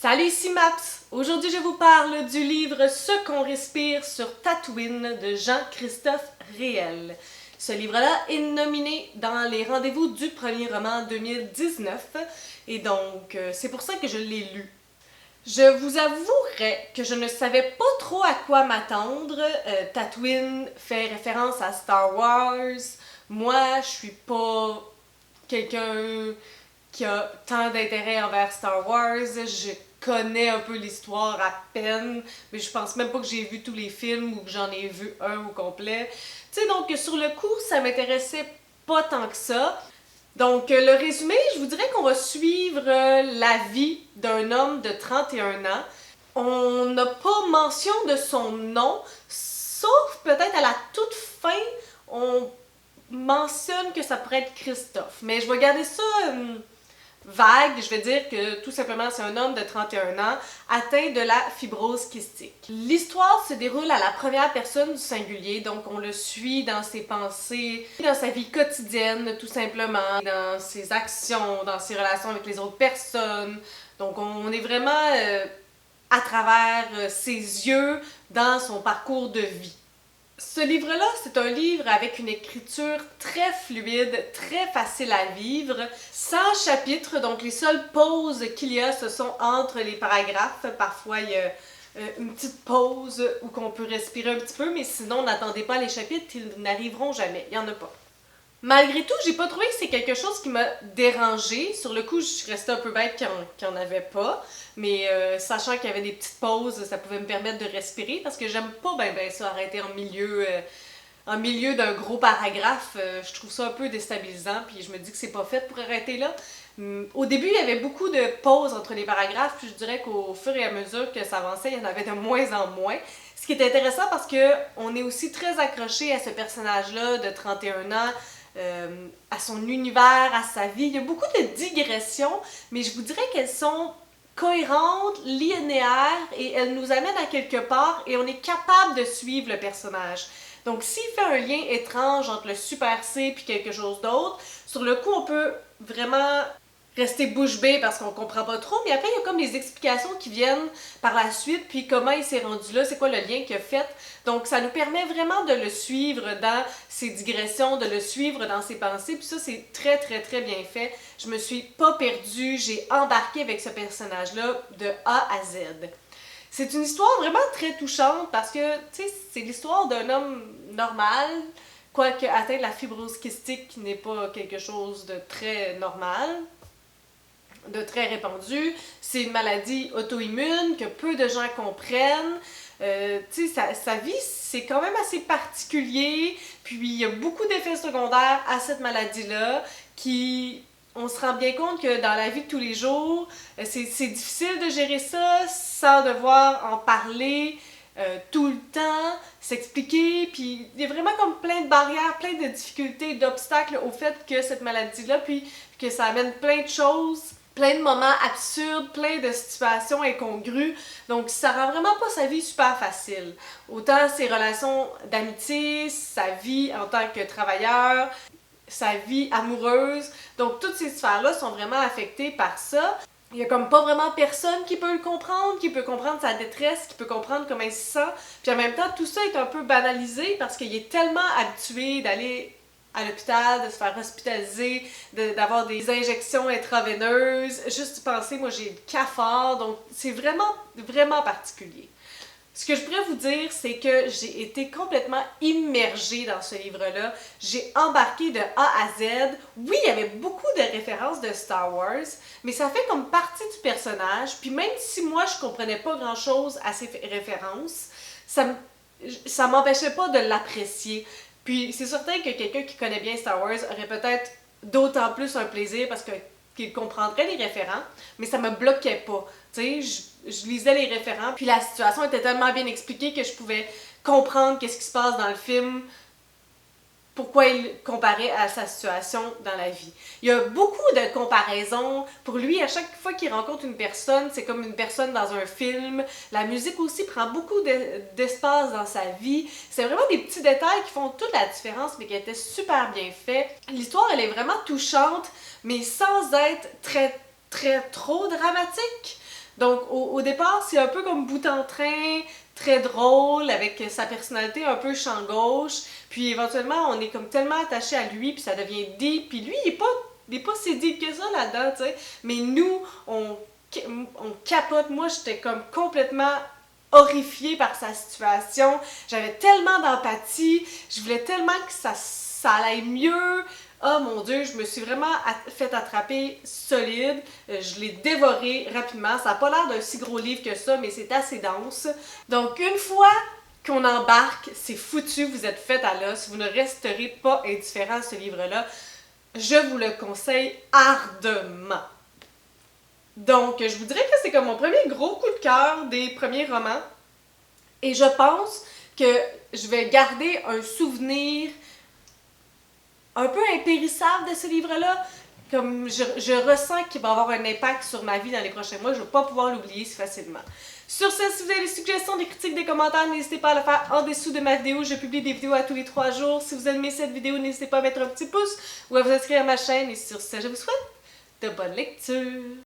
Salut, ici Maps! Aujourd'hui, je vous parle du livre Ce qu'on respire sur Tatooine de Jean-Christophe Réel. Ce livre-là est nominé dans les rendez-vous du premier roman 2019 et donc c'est pour ça que je l'ai lu. Je vous avouerai que je ne savais pas trop à quoi m'attendre. Tatooine fait référence à Star Wars. Moi, je suis pas quelqu'un qui a tant d'intérêt envers Star Wars. Je connais un peu l'histoire à peine, mais je pense même pas que j'ai vu tous les films ou que j'en ai vu un au complet. Tu sais, donc sur le coup, ça m'intéressait pas tant que ça. Donc, le résumé, je vous dirais qu'on va suivre la vie d'un homme de 31 ans. On n'a pas mention de son nom, sauf peut-être à la toute fin, on mentionne que ça pourrait être Christophe. Mais je vais garder ça vague, je vais dire que tout simplement c'est un homme de 31 ans atteint de la fibrose kystique. L'histoire se déroule à la première personne du singulier, donc on le suit dans ses pensées, dans sa vie quotidienne tout simplement, dans ses actions, dans ses relations avec les autres personnes. Donc on est vraiment à travers ses yeux dans son parcours de vie. Ce livre-là, c'est un livre avec une écriture très fluide, très facile à vivre, sans chapitres, donc les seules pauses qu'il y a, ce sont entre les paragraphes. Parfois, il y a une petite pause où qu'on peut respirer un petit peu, mais sinon, n'attendez pas les chapitres, ils n'arriveront jamais, il n'y en a pas. Malgré tout, j'ai pas trouvé que c'est quelque chose qui m'a dérangée. Sur le coup, je suis restée un peu bête qu'il n'y en avait pas. Mais sachant qu'il y avait des petites pauses, ça pouvait me permettre de respirer parce que j'aime pas ben ça arrêter en milieu d'un gros paragraphe. Je trouve ça un peu déstabilisant puis je me dis que c'est pas fait pour arrêter là. Au début, il y avait beaucoup de pauses entre les paragraphes puis je dirais qu'au fur et à mesure que ça avançait, il y en avait de moins en moins. Ce qui est intéressant parce que on est aussi très accroché à ce personnage-là de 31 ans. À son univers, à sa vie. Il y a beaucoup de digressions, mais je vous dirais qu'elles sont cohérentes, linéaires, et elles nous amènent à quelque part et on est capable de suivre le personnage. Donc s'il fait un lien étrange entre le Super C et quelque chose d'autre, sur le coup on peut vraiment rester bouche bée parce qu'on comprend pas trop, mais après il y a comme des explications qui viennent par la suite, puis comment il s'est rendu là, c'est quoi le lien qu'il a fait. Donc ça nous permet vraiment de le suivre dans ses digressions, de le suivre dans ses pensées, puis ça c'est très très très bien fait. Je me suis pas perdue, j'ai embarqué avec ce personnage-là de A à Z. C'est une histoire vraiment très touchante parce que, tu sais, c'est l'histoire d'un homme normal, quoique atteint de la fibrose kystique qui n'est pas quelque chose de très normal, de très répandu. C'est une maladie auto-immune que peu de gens comprennent. Tu sais, sa vie, c'est quand même assez particulier. Puis, il y a beaucoup d'effets secondaires à cette maladie-là qui... On se rend bien compte que dans la vie de tous les jours, c'est difficile de gérer ça sans devoir en parler tout le temps, s'expliquer. Puis, il y a vraiment comme plein de barrières, plein de difficultés, d'obstacles au fait que cette maladie-là, puis que ça amène plein de choses, plein de moments absurdes, plein de situations incongrues. Donc, ça rend vraiment pas sa vie super facile. Autant ses relations d'amitié, sa vie en tant que travailleur, sa vie amoureuse. Donc, toutes ces sphères-là sont vraiment affectées par ça. Il y a comme pas vraiment personne qui peut le comprendre, qui peut comprendre sa détresse, qui peut comprendre comment il se sent. Puis en même temps, tout ça est un peu banalisé parce qu'il est tellement habitué d'aller à l'hôpital, de se faire hospitaliser, d'avoir des injections intraveineuses. Juste penser, moi j'ai le cafard, donc c'est vraiment, vraiment particulier. Ce que je pourrais vous dire, c'est que j'ai été complètement immergée dans ce livre-là. J'ai embarqué de A à Z. Oui, il y avait beaucoup de références de Star Wars, mais ça fait comme partie du personnage. Puis même si moi, je comprenais pas grand-chose à ces références, ça m'empêchait pas de l'apprécier. Puis c'est certain que quelqu'un qui connaît bien Star Wars aurait peut-être d'autant plus un plaisir parce qu'il comprendrait les référents, mais ça me bloquait pas. Tu sais, je lisais les référents, puis la situation était tellement bien expliquée que je pouvais comprendre qu'est-ce qui se passe dans le film, pourquoi il comparait à sa situation dans la vie. Il y a beaucoup de comparaisons. Pour lui, à chaque fois qu'il rencontre une personne, c'est comme une personne dans un film. La musique aussi prend beaucoup d'espace dans sa vie. C'est vraiment des petits détails qui font toute la différence, mais qui étaient super bien faits. L'histoire, elle est vraiment touchante, mais sans être très trop dramatique. Donc au départ, c'est un peu comme bout en train, très drôle, avec sa personnalité un peu champ gauche, puis éventuellement on est comme tellement attaché à lui, puis ça devient deep, puis lui il est pas si deep que ça là-dedans, tu sais, mais nous, on capote. Moi j'étais comme complètement horrifiée par sa situation, j'avais tellement d'empathie, je voulais tellement que ça allait mieux. Oh mon Dieu, je me suis vraiment fait attraper solide. Je l'ai dévoré rapidement. Ça n'a pas l'air d'un si gros livre que ça, mais c'est assez dense. Donc une fois qu'on embarque, c'est foutu, vous êtes fait à l'os. Vous ne resterez pas indifférent à ce livre-là. Je vous le conseille ardemment. Donc, je vous dirais que c'est comme mon premier gros coup de cœur des premiers romans. Et je pense que je vais garder un souvenir un peu impérissable de ce livre-là. Comme je ressens qu'il va avoir un impact sur ma vie dans les prochains mois, je ne vais pas pouvoir l'oublier si facilement. Sur ce, si vous avez des suggestions, des critiques, des commentaires, n'hésitez pas à le faire en dessous de ma vidéo. Je publie des vidéos à tous les 3 jours. Si vous aimez cette vidéo, n'hésitez pas à mettre un petit pouce ou à vous inscrire à ma chaîne. Et sur ce, je vous souhaite de bonnes lectures.